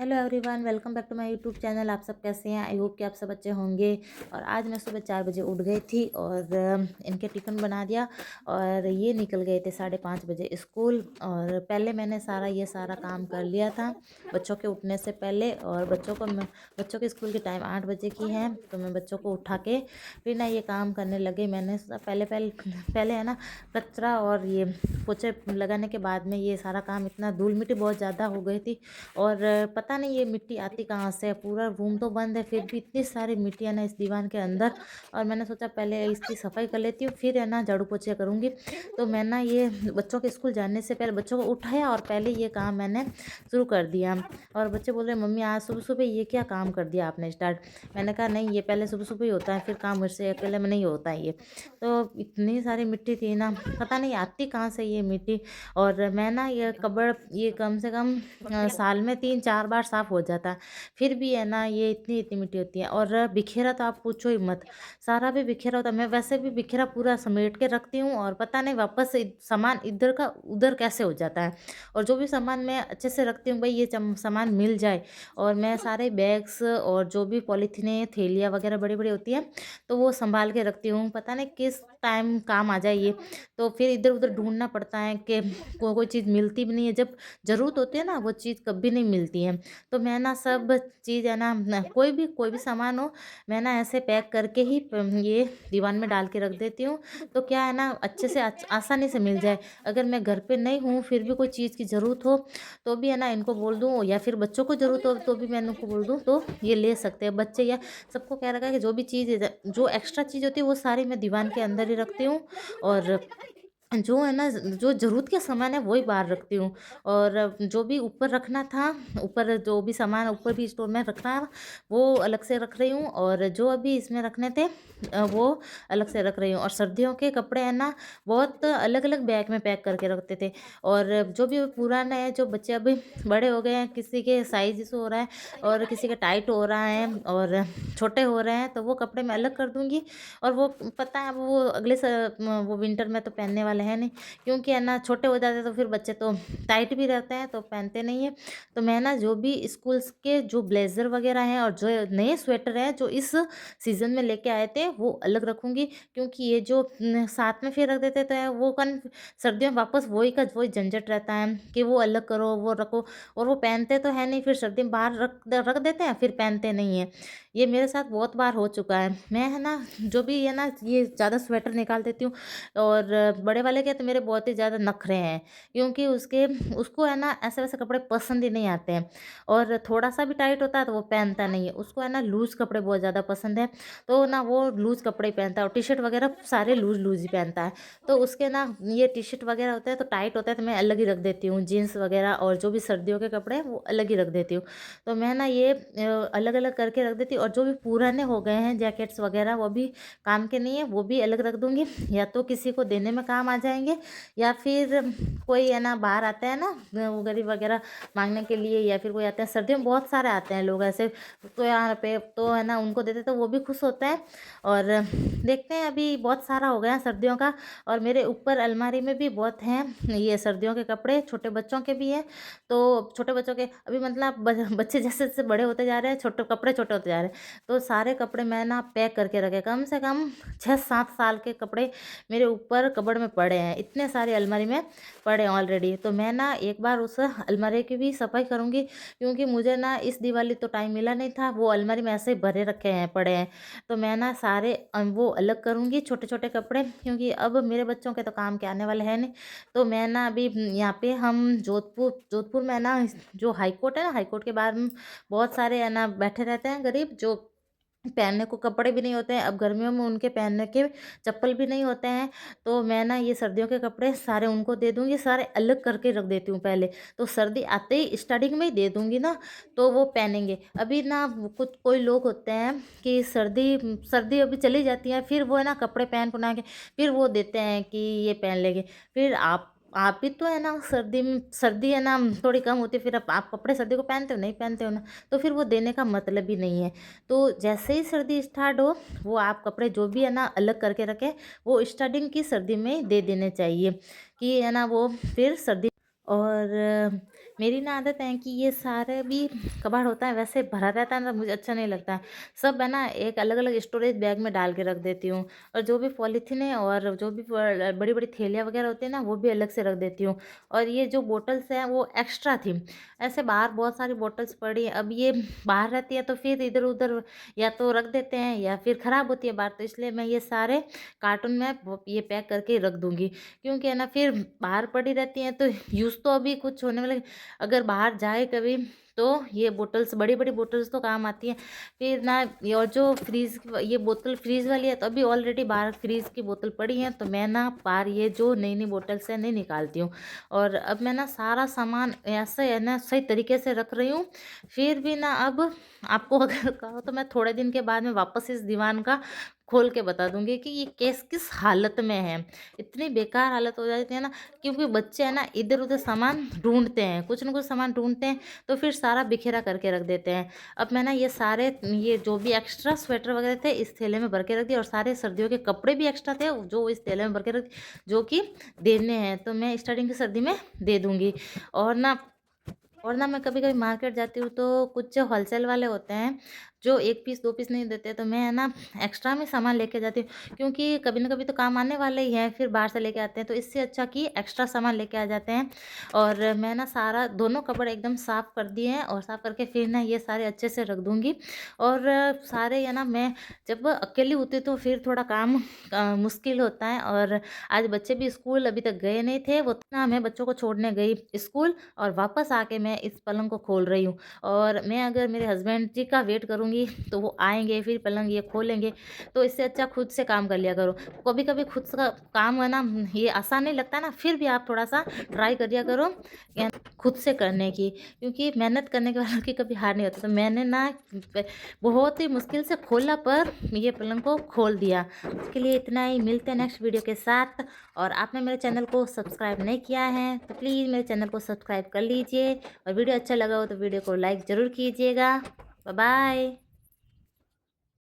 Hello everyone, welcome back to my YouTube channel. आप सब कैसे हैं? आई होप कि आप सब अच्छे होंगे। और आज मैं सुबह 4 बजे उठ गई थी और इनके टिफ़िन बना दिया और ये निकल गए थे 5:30 बजे स्कूल। और पहले मैंने ये सारा काम कर लिया था बच्चों के उठने से पहले। और बच्चों के स्कूल की टाइम 8 बजे की है, तो मैं बच्चों को उठा के फिर ना ये काम करने लगे। मैंने पहले पहले पहले है ना कचरा और ये पोछे लगाने के बाद में ये सारा काम, इतना धूल मिट्टी बहुत ज़्यादा हो गई थी। और पता नहीं ये मिट्टी आती कहाँ से है। पूरा रूम तो बंद है, फिर भी इतनी सारी मिट्टी है ना इस दीवान के अंदर। और मैंने सोचा पहले इसकी सफाई कर लेती हूँ, फिर है ना झाड़ू पोछे करूँगी। तो मैं ना ये बच्चों के स्कूल जाने से पहले बच्चों को उठाया और पहले ये काम मैंने शुरू कर दिया। और बच्चे बोल रहे मम्मी आज सुबह सुबह ये क्या काम कर दिया आपने स्टार्ट। मैंने कहा नहीं, ये पहले सुबह सुबह ही होता है, फिर काम मुझसे अकेले में नहीं होता है ये। तो इतनी सारी मिट्टी थी ना, पता नहीं आती कहाँ से ये मिट्टी। और मैं ना ये कबर्ड ये कम से कम साल में 3-4 बार साफ़ हो जाता है, फिर भी है ना ये इतनी इतनी मिट्टी होती है। और बिखेरा तो आप पूछो ही मत, सारा भी बिखेरा होता है। मैं वैसे भी बिखेरा पूरा समेट के रखती हूँ और पता नहीं वापस से सामान इधर का उधर कैसे हो जाता है। और जो भी सामान मैं अच्छे से रखती हूँ भाई ये सामान मिल जाए। और मैं सारे बैग्स और जो भी पॉलीथीनें थैलियाँ वगैरह बड़ी बड़ी होती हैं तो वो संभाल के रखती हूँ, पता नहीं किस टाइम काम आ जाए ये। तो फिर इधर उधर ढूंढना पड़ता है कि कोई चीज़ मिलती भी नहीं है। जब ज़रूरत होती है ना वो चीज़ कभी नहीं मिलती है। तो मैं ना सब चीज़ है ना कोई भी सामान हो, मैं ना ऐसे पैक करके ही ये दीवान में डाल के रख देती हूँ। तो क्या है ना अच्छे से आसानी से मिल जाए। अगर मैं घर पे नहीं हूँ फिर भी कोई चीज़ की ज़रूरत हो तो भी है ना इनको बोल दूँ, या फिर बच्चों को ज़रूरत हो तो भी मैं इनको बोल दूँ तो ये ले सकते हैं बच्चे। या सबको कह रखा है कि जो भी चीज़ जो एक्स्ट्रा चीज़ होती है वो सारी मैं दीवान के अंदर ही रखती हूँ। और जो है ना जो ज़रूरत के सामान है वही बाहर रखती हूँ। और जो भी ऊपर रखना था, ऊपर जो भी सामान ऊपर भी स्टोर में रखना है वो अलग से रख रही हूँ। और जो अभी इसमें रखने थे वो अलग से रख रही हूँ। और सर्दियों के कपड़े हैं ना बहुत अलग अलग बैग में पैक करके रखते थे। और जो भी पुराने हैं, जो बच्चे अभी बड़े हो गए हैं, किसी के साइज इशू हो रहा है और किसी का टाइट हो रहा है और छोटे हो रहे हैं, तो वो कपड़े मैं अलग कर दूँगी। और वो पता है अब वो वो विंटर में तो पहनने वाले हैं नहीं, क्योंकि है ना छोटे हो जाते हैं तो फिर बच्चे तो टाइट भी रहते हैं तो पहनते नहीं हैं। तो मैं ना जो भी स्कूल्स के जो ब्लेज़र वगैरह हैं और जो नए स्वेटर हैं जो इस सीज़न में लेके आए थे वो अलग रखूँगी। क्योंकि ये जो साथ में फिर रख देते थे वो सर्दियों में वापस वही का वही झंझट रहता है कि वो अलग करो वो रखो। और वो पहनते तो है नहीं, फिर सर्दी में बाहर रख देते हैं फिर पहनते नहीं हैं। ये मेरे साथ बहुत बार हो चुका है। मैं है ना जो भी है ना ये ज़्यादा स्वेटर निकाल देती हूँ। और बड़े वाले के तो मेरे बहुत ही ज़्यादा नखरे हैं, क्योंकि उसको है ना ऐसे वैसे कपड़े पसंद ही नहीं आते हैं। और थोड़ा सा भी टाइट होता है तो वो पहनता नहीं है, उसको है ना लूज़ कपड़े बहुत ज़्यादा पसंद है। तो ना वो लूज़ कपड़े ही पहनता है और टी शर्ट वगैरह सारे लूज़ लूज़ ही पहनता है। तो उसके ना ये टी शर्ट वगैरह होते हैं तो टाइट होता है तो मैं अलग ही रख देती हूँ, जीन्स वगैरह और जो भी सर्दियों के कपड़े हैं वो अलग ही रख देती हूँ। तो मैं ना ये अलग अलग करके रख देती हूँ। और जो भी पुराने हो गए हैं जैकेट्स वगैरह वो भी काम के नहीं है, वो भी अलग रख दूँगी। या तो किसी को देने में काम आ जाएँगे, या फिर कोई है ना बाहर आता है ना वो गरीब वगैरह माँगने के लिए, या फिर कोई आते हैं सर्दियों में बहुत सारे आते हैं लोग ऐसे, तो यहाँ पे तो है ना उनको देते तो वो भी खुश होता है। और देखते हैं अभी बहुत सारा हो गया सर्दियों का। और मेरे ऊपर अलमारी में भी बहुत हैं ये सर्दियों के कपड़े, छोटे बच्चों के भी हैं। तो छोटे बच्चों के अभी मतलब बच्चे जैसे जैसे बड़े होते जा रहे हैं छोटे कपड़े छोटे होते जा रहे हैं, तो सारे कपड़े मैं ना पैक करके रखे। कम से कम 6-7 साल के कपड़े मेरे ऊपर कबर्ड में पड़े हैं, इतने सारे अलमारी में पड़े हैं ऑलरेडी। तो मैं ना एक बार उस अलमारी की भी सफाई करूँगी, क्योंकि मुझे ना इस दिवाली तो टाइम मिला नहीं था, वो अलमारी में ऐसे ही भरे रखे हैं पड़े हैं। तो मैं ना सारे वो अलग करूँगी छोटे छोटे कपड़े, क्योंकि अब मेरे बच्चों के तो काम के आने वाले हैं नहीं। तो मैं ना अभी यहाँ पे हम जोधपुर में ना जो हाई कोर्ट है ना, हाई कोर्ट के बाहर में बहुत सारे है ना बैठे रहते हैं गरीब, जो पहनने को कपड़े भी नहीं होते हैं। अब गर्मियों में उनके पहनने के चप्पल भी नहीं होते हैं। तो मैं ना ये सर्दियों के कपड़े सारे उनको दे दूँगी, सारे अलग करके रख देती हूँ पहले। तो सर्दी आते ही स्टार्टिंग में ही दे दूँगी ना, तो वो पहनेंगे। अभी ना कुछ कोई लोग होते हैं कि सर्दी सर्दी अभी चली जाती है, फिर वो है ना कपड़े पहन पुना के फिर वो देते हैं कि ये पहन लेंगे। फिर आप भी तो है ना सर्दी है ना थोड़ी कम होती है, फिर आप कपड़े सर्दी को पहनते हो नहीं पहनते हो ना, तो फिर वो देने का मतलब ही नहीं है। तो जैसे ही सर्दी स्टार्ट हो वो आप कपड़े जो भी है ना अलग करके रखें, वो स्टार्टिंग की सर्दी में दे देने चाहिए, कि है ना वो फिर सर्दी। और मेरी ना आदत है कि ये सारे भी कबाड़ होता है वैसे भरा रहता है ना, मुझे अच्छा नहीं लगता है। सब है ना एक अलग-अलग स्टोरेज बैग में डाल के रख देती हूँ, और जो भी पॉलीथीन है और जो भी बड़ी-बड़ी थैलियाँ वगैरह होती है ना, वो भी अलग से रख देती हूँ। और ये जो बॉटल्स हैं वो एक्स्ट्रा थी। ऐसे बाहर बहुत सारी बॉटल्स पड़ी हैं, अब ये बाहर रहती है तो फिर इधर-उधर या तो रख देते हैं या फिर ख़राब होती है बाहर, तो इसलिए मैं ये सारे कार्टून में ये पैक करके रख दूँगी। क्योंकि है ना फिर बाहर पड़ी रहती हैं तो यूज़ तो अभी कुछ होने वाला, अगर बाहर जाए कभी तो ये बोतल्स, बड़ी-बड़ी बोतल्स तो काम आती हैं। फिर ना ये और जो फ्रीज़ ये बोतल फ्रीज़ वाली है, तो अभी ऑलरेडी बाहर फ्रीज़ की बोतल पड़ी है, तो मैं ना बाहर ये जो नई-नई बोतल्स हैं नहीं निकालती हूँ। और अब मैं ना सारा सामान ऐसे है ना सही तरीके से रख रही हूँ। फिर भी ना अब आपको अगर कहो तो मैं थोड़े दिन के बाद में वापस इस दीवान का खोल के बता दूँगी कि ये केस किस हालत में है। इतनी बेकार हालत हो जाती है ना, क्योंकि बच्चे है ना इधर-उधर सामान ढूँढते हैं, कुछ न कुछ सामान ढूँढते हैं, तो फिर सारा बिखेरा करके रख देते हैं। अब मैं ना ये सारे ये जो भी एक्स्ट्रा स्वेटर वगैरह थे इस थैले में भर के रख दिए, और सारे सर्दियों के कपड़े भी एक्स्ट्रा थे जो इस थैले में भर के रख, जो कि देने हैं, तो मैं स्टार्टिंग की सर्दी में दे दूँगी। और ना मैं कभी-कभी मार्केट जाती हूँ तो कुछ जो होलसेल वाले होते हैं, जो 1 पीस 2 पीस नहीं देते, तो मैं है ना एक्स्ट्रा में सामान लेके जाती हूँ, क्योंकि कभी न कभी तो काम आने वाले ही हैं, फिर बाहर से लेके आते हैं, तो इससे अच्छा कि एक्स्ट्रा सामान लेके आ जाते हैं। और मैं ना सारा दोनों कपड़े एकदम साफ़ कर दिए हैं, और साफ़ करके फिर ना ये सारे अच्छे से रख दूँगी। और सारे है ना मैं जब अकेली होती हूँ तो फिर थोड़ा काम मुश्किल होता है। और आज बच्चे भी स्कूल अभी तक गए नहीं थे, वो ना मैं बच्चों को छोड़ने गई स्कूल, और वापस आके मैं इस पलंग को खोल रही हूँ। और मैं अगर मेरे हस्बैंड जी का वेट करूँगी तो वो आएँगे फिर पलंग ये खोलेंगे, तो इससे अच्छा खुद से काम कर लिया करो। कभी-कभी खुद का काम है ना ये आसान नहीं लगता ना, फिर भी आप थोड़ा-सा ट्राई करिया करो या खुद से करने की, क्योंकि मेहनत करने के वालों की कभी हार नहीं होती। तो मैंने ना प बहुत ही मुश्किल से खोला, पर ये पलंग को खोल दिया। उसके लिए इतना ही, मिलते हैं नेक्स्ट वीडियो के साथ। और आपने मेरे चैनल को सब्सक्राइब नहीं किया है तो प्लीज़ मेरे चैनल को सब्सक्राइब कर लीजिए, और वीडियो अच्छा लगा हो तो वीडियो को लाइक ज़रूर कीजिएगा। Bye bye.